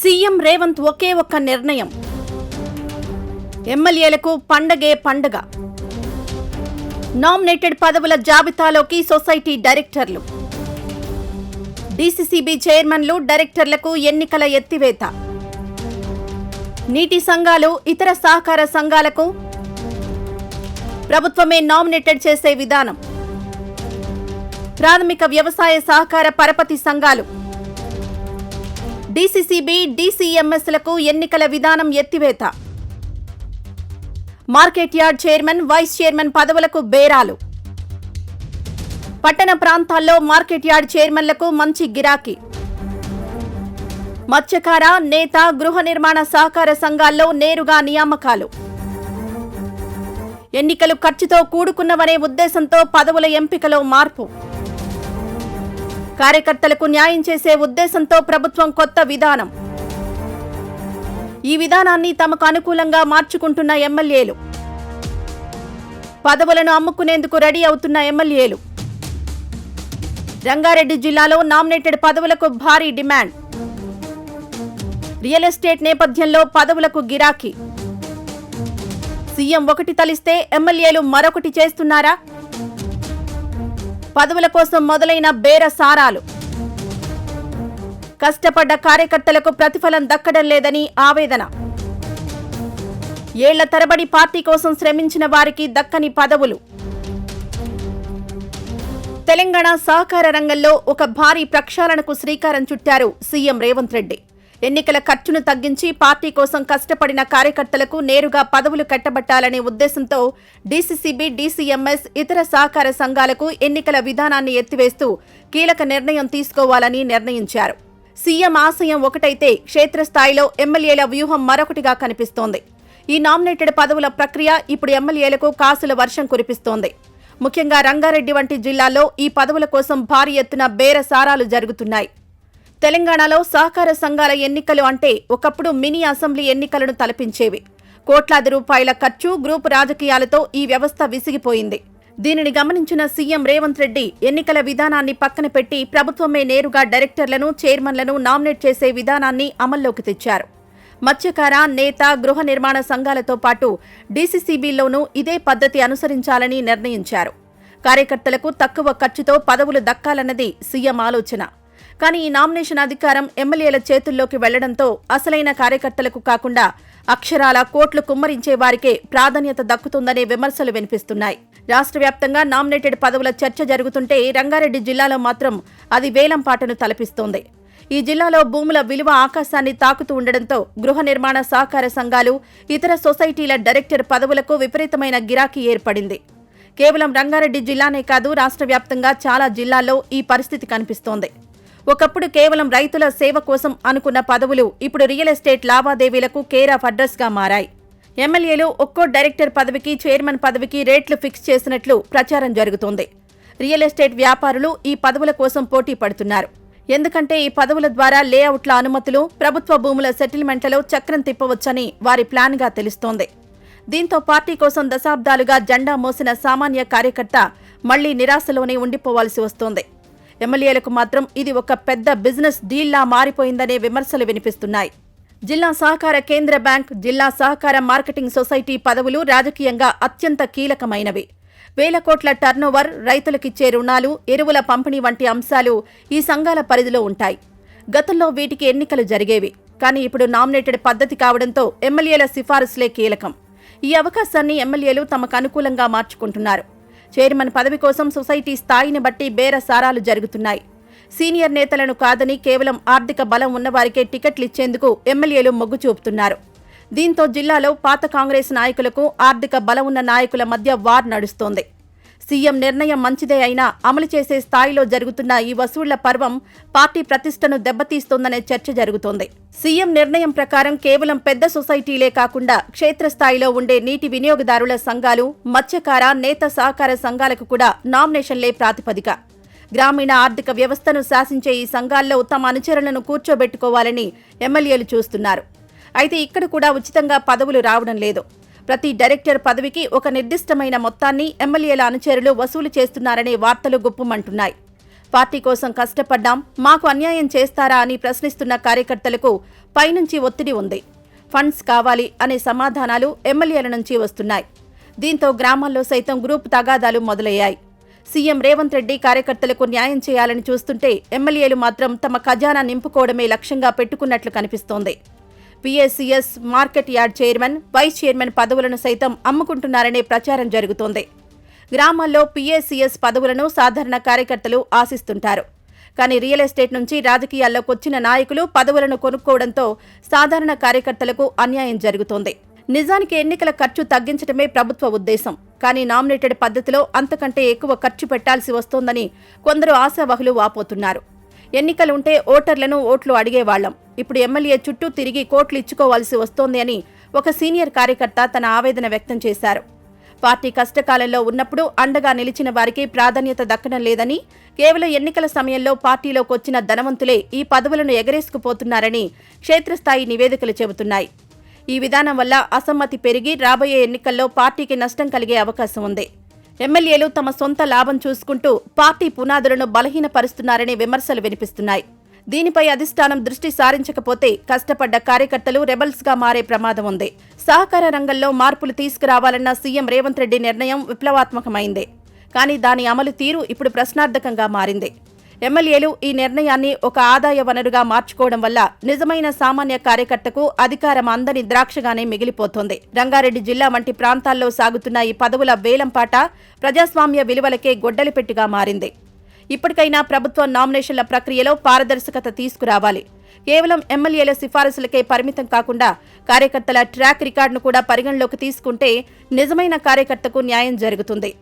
CM Revanth ఒకే ఒక్క నిర్ణయం. ఎమ్మెల్యేలకు పండగే పండగ. నామినేటెడ్ పదవుల జాబితాలోకి సొసైటీ డైరెక్టర్లు. డీసీసీబీ చైర్మన్లు, డైరెక్టర్లకు ఎన్నికల ఎత్తివేత. నీటి సంఘాలు, ఇతర సహకార సంఘాలకు ప్రభుత్వమే నామినేటెడ్ చేసే విధానం. ప్రాథమిక వ్యవసాయ సహకార పరపతి సంఘాలు, డీసీసీబీ, డీసీఎంఎస్లకు ఎన్నికల విధానం ఎత్తివేత. Market yard chairman, vice chairman పదవులకు బేరాలు. పట్టణ ప్రాంతాల్లో మార్కెట్ యార్డ్ చైర్మన్లకు మంచి గిరాకీ. మత్స్యకార, నేత, గృహ నిర్మాణ సహకార సంఘాల్లో నేరుగా నియామకాలు. ఎన్నికలు ఖర్చుతో కూడుకున్నవనే ఉద్దేశంతో పదవుల ఎంపికలో మార్పు. కార్యకర్తలకు న్యాయం చేసే ఉద్దేశంతో ప్రభుత్వం కొత్త విధానం. ఈ విధానాన్ని తమకు అనుకూలంగా మార్చుకుంటున్న ఎమ్మెల్యేలు. పదవులను అమ్ముకునేందుకు రెడీ అవుతున్న ఎమ్మెల్యేలు. రంగారెడ్డి జిల్లాలో నామినేటెడ్ పదవులకు భారీ డిమాండ్. రియల్ ఎస్టేట్ నేపథ్యంలో పదవులకు గిరాకీ. సీఎం ఒకటి తలిస్తే ఎమ్మెల్యేలు మరొకటి చేస్తున్నారా? పదవుల కోసం మొదలైన బేరసారాలు. కష్టపడ్డ కార్యకర్తలకు ప్రతిఫలం దక్కడం లేదని ఆవేదన. ఏళ్ల తరబడి పార్టీ కోసం శ్రమించిన వారికి దక్కని పదవులు. తెలంగాణ సహకార రంగంలో ఒక భారీ ప్రక్షాళనకు శ్రీకారం చుట్టారు సీఎం రేవంత్ రెడ్డి. ఎన్నికల ఖర్చును తగ్గించి పార్టీ కోసం కష్టపడిన కార్యకర్తలకు నేరుగా పదవులు కట్టబట్టాలనే ఉద్దేశంతో డీసీసీబీ, డీసీఎంఎస్, ఇతర సహకార సంఘాలకు ఎన్నికల విధానాన్ని ఎత్తివేస్తూ కీలక నిర్ణయం తీసుకోవాలని నిర్ణయించారు. సీఎం ఆశయం ఒకటైతే క్షేత్రస్థాయిలో ఎమ్మెల్యేల వ్యూహం మరొకటిగా కనిపిస్తోంది. ఈ నామినేటెడ్ పదవుల ప్రక్రియ ఇప్పుడు ఎమ్మెల్యేలకు కాసుల వర్షం కురిపిస్తోంది. ముఖ్యంగా రంగారెడ్డి వంటి జిల్లాల్లో ఈ పదవుల కోసం భారీ ఎత్తున బేరసారాలు జరుగుతున్నాయి. తెలంగాణలో సహకార సంఘాల ఎన్నికలు అంటే ఒకప్పుడు మినీ అసెంబ్లీ ఎన్నికలను తలపించేవి. కోట్లాది రూపాయల ఖర్చు, గ్రూపు రాజకీయాలతో ఈ వ్యవస్థ విసిగిపోయింది. దీనిని గమనించిన సీఎం రేవంత్ రెడ్డి ఎన్నికల విధానాన్ని పక్కన పెట్టి ప్రభుత్వమే నేరుగా డైరెక్టర్లను, చైర్మన్లను నామినేట్ చేసే విధానాన్ని అమల్లోకి తెచ్చారు. మత్స్యకార, నేత, గృహ నిర్మాణ సంఘాలతో పాటు డీసీసీబీలోనూ ఇదే పద్ధతి అనుసరించాలని నిర్ణయించారు. కార్యకర్తలకు తక్కువ ఖర్చుతో పదవులు దక్కాలన్నది సీఎం ఆలోచన. కానీ ఈ నామినేషన్ అధికారం ఎమ్మెల్యేల చేతుల్లోకి వెళ్లడంతో అసలైన కార్యకర్తలకు కాకుండా అక్షరాల కోట్లు కుమ్మరించే వారికే ప్రాధాన్యత దక్కుతుందనే విమర్శలు వినిపిస్తున్నాయి. రాష్ట్ర వ్యాప్తంగా నామినేటెడ్ పదవుల చర్చ జరుగుతుంటే రంగారెడ్డి జిల్లాలో మాత్రం అది వేలంపాటను తలపిస్తోంది. ఈ జిల్లాలో భూముల విలువ ఆకాశాన్ని తాకుతూ ఉండడంతో గృహ నిర్మాణ సహకార సంఘాలు, ఇతర సొసైటీల డైరెక్టర్ పదవులకు విపరీతమైన గిరాకీ ఏర్పడింది. కేవలం రంగారెడ్డి జిల్లానే కాదు, రాష్ట్ర వ్యాప్తంగా చాలా జిల్లాల్లో ఈ పరిస్థితి కనిపిస్తోంది. ఒకప్పుడు కేవలం రైతుల సేవ కోసం అనుకున్న పదవులు ఇప్పుడు రియల్ ఎస్టేట్ లావాదేవీలకు కేర్ ఆఫ్ అడ్రస్ గా మారాయి. ఎమ్మెల్యేలు ఒక్కో డైరెక్టర్ పదవికి, చైర్మన్ పదవికి రేట్లు ఫిక్స్ చేసినట్లు ప్రచారం జరుగుతోంది. రియల్ ఎస్టేట్ వ్యాపారులు ఈ పదవుల కోసం పోటీ పడుతున్నారు. ఎందుకంటే ఈ పదవుల ద్వారా లేఅవుట్ల అనుమతులు, ప్రభుత్వ భూముల సెటిల్మెంట్లలో చక్రం తిప్పవచ్చని వారి ప్లాన్గా తెలుస్తోంది. దీంతో పార్టీ కోసం దశాబ్దాలుగా జెండా మోసిన సామాన్య కార్యకర్త మళ్లీ నిరాశలోనే ఉండిపోవాల్సి వస్తోంది. ఎమ్మెల్యేలకు మాత్రం ఇది ఒక పెద్ద బిజినెస్ డీల్లా మారిపోయిందనే విమర్శలు వినిపిస్తున్నాయి. జిల్లా సహకార కేంద్ర బ్యాంక్, జిల్లా సహకార మార్కెటింగ్ సొసైటీ పదవులు రాజకీయంగా అత్యంత కీలకమైనవి. వేల కోట్ల టర్నోవర్, రైతులకిచ్చే రుణాలు, ఎరువుల పంపిణీ వంటి అంశాలు ఈ సంఘాల పరిధిలో ఉంటాయి. గతంలో వీటికి ఎన్నికలు జరిగేవి. కానీ ఇప్పుడు నామినేటెడ్ పద్ధతి కావడంతో ఎమ్మెల్యేల సిఫారసులే కీలకం. ఈ అవకాశాన్ని ఎమ్మెల్యేలు తమకు అనుకూలంగా మార్చుకుంటున్నారు. చైర్మన్ పదవి కోసం సొసైటీ స్థాయిని బట్టి బేరసారాలు జరుగుతున్నాయి. సీనియర్ నేతలను కాదని కేవలం ఆర్థిక బలం ఉన్నవారికే టికెట్లు ఇచ్చేందుకు ఎమ్మెల్యేలు మొగ్గు చూపుతున్నారు. దీంతో జిల్లాలో పాత కాంగ్రెస్ నాయకులకు, ఆర్థిక బలం ఉన్న నాయకుల మధ్య వార్ నడుస్తోంది. సీఎం నిర్ణయం మంచిదే అయినా అమలు చేసే స్థాయిలో జరుగుతున్న ఈ వసూళ్ల పర్వం పార్టీ ప్రతిష్టను దెబ్బతీస్తోందనే చర్చ జరుగుతోంది. సీఎం నిర్ణయం ప్రకారం కేవలం పెద్ద సొసైటీలే కాకుండా క్షేత్రస్థాయిలో ఉండే నీటి వినియోగదారుల సంఘాలు, మత్స్యకార, నేత సహకార సంఘాలకు కూడా నామినేషన్లే ప్రాతిపదిక. గ్రామీణ ఆర్థిక వ్యవస్థను శాసించే ఈ సంఘాల్లో తమ అనుచరులను కూర్చోబెట్టుకోవాలని ఎమ్మెల్యేలు చూస్తున్నారు. అయితే ఇక్కడ కూడా ఉచితంగా పదవులు రావడం లేదు. ప్రతి డైరెక్టర్ పదవికి ఒక నిర్దిష్టమైన మొత్తాన్ని ఎమ్మెల్యేల అనుచరులు వసూలు చేస్తున్నారనే వార్తలు గుప్పుమంటున్నాయి. పార్టీ కోసం కష్టపడ్డాం, మాకు అన్యాయం చేస్తారా అని ప్రశ్నిస్తున్న కార్యకర్తలకు పైనుంచి ఒత్తిడి ఉంది. ఫండ్స్ కావాలి అనే సమాధానాలు ఎమ్మెల్యేల నుంచి వస్తున్నాయి. దీంతో గ్రామాల్లో సైతం గ్రూప్ తగాదాలు మొదలయ్యాయి. సీఎం రేవంత్ రెడ్డి కార్యకర్తలకు న్యాయం చేయాలని చూస్తుంటే ఎమ్మెల్యేలు మాత్రం తమ ఖజానా నింపుకోవడమే లక్ష్యంగా పెట్టుకున్నట్లు కనిపిస్తోంది. PACS, market yard chairman, vice chairman పదవులను సైతం అమ్ముకుంటున్నారనే ప్రచారం జరుగుతోంది. గ్రామాల్లో పీఏసీఎస్ పదవులను సాధారణ కార్యకర్తలు ఆశిస్తుంటారు. కానీ రియల్ ఎస్టేట్ నుంచి రాజకీయాల్లోకి వచ్చిన నాయకులు పదవులను కొనుక్కోవడంతో సాధారణ కార్యకర్తలకు అన్యాయం జరుగుతోంది. నిజానికి ఎన్నికల ఖర్చు తగ్గించడమే ప్రభుత్వ ఉద్దేశం. కానీ నామినేటెడ్ పద్ధతిలో అంతకంటే ఎక్కువ ఖర్చు పెట్టాల్సి వస్తోందని కొందరు ఆశావహులు వాపోతున్నారు. ఎన్నికలుంటే ఓటర్లను ఓట్లు అడిగేవాళ్లం, ఇప్పుడు ఎమ్మెల్యే చుట్టూ తిరిగి కోట్లు ఇచ్చుకోవాల్సి వస్తోంది అని ఒక సీనియర్ కార్యకర్త తన ఆవేదన వ్యక్తం చేశారు. పార్టీ కష్టకాలంలో ఉన్నప్పుడు అండగా నిలిచిన వారికి ప్రాధాన్యత దక్కడం లేదని, కేవలం ఎన్నికల సమయంలో పార్టీలోకొచ్చిన ధనవంతులే ఈ పదవులను ఎగరేసుకుపోతున్నారని క్షేత్రస్థాయి నివేదికలు చెబుతున్నాయి. ఈ విధానం వల్ల అసమ్మతి పెరిగి రాబోయే ఎన్నికల్లో పార్టీకి నష్టం కలిగే అవకాశం ఉంది. ఎమ్మెల్యేలు తమ సొంత లాభం చూసుకుంటూ పార్టీ పునాదులను బలహీనపరుస్తున్నారనే విమర్శలు వినిపిస్తున్నాయి. దీనిపై అధిష్టానం దృష్టి సారించకపోతే కష్టపడ్డ కార్యకర్తలు రెబల్స్గా మారే ప్రమాదం ఉంది. సహకార రంగంలో మార్పులు తీసుకురావాలన్న సీఎం రేవంత్ రెడ్డి నిర్ణయం విప్లవాత్మకమైంది. కానీ దాని అమలు తీరు ఇప్పుడు ప్రశ్నార్థకంగా మారింది. ఎమ్మెల్యేలు ఈ నిర్ణయాన్ని ఒక ఆదాయ వనరుగా మార్చుకోవడం వల్ల నిజమైన సామాన్య కార్యకర్తకు అధికారం అందని ద్రాక్షగానే మిగిలిపోతోంది. రంగారెడ్డి జిల్లా వంటి ప్రాంతాల్లో సాగుతున్న ఈ పదవుల వేలంపాట ప్రజాస్వామ్య విలువలకే గొడ్డలిపెట్టిగా మారింది. ఇప్పటికైనా ప్రభుత్వం నామినేషన్ల ప్రక్రియలో పారదర్శకత తీసుకురావాలి. కేవలం ఎమ్మెల్యేల సిఫారసులకే పరిమితం కాకుండా కార్యకర్తల ట్రాక్ రికార్డును కూడా పరిగణలోకి తీసుకుంటే నిజమైన కార్యకర్తకు న్యాయం జరుగుతుంది.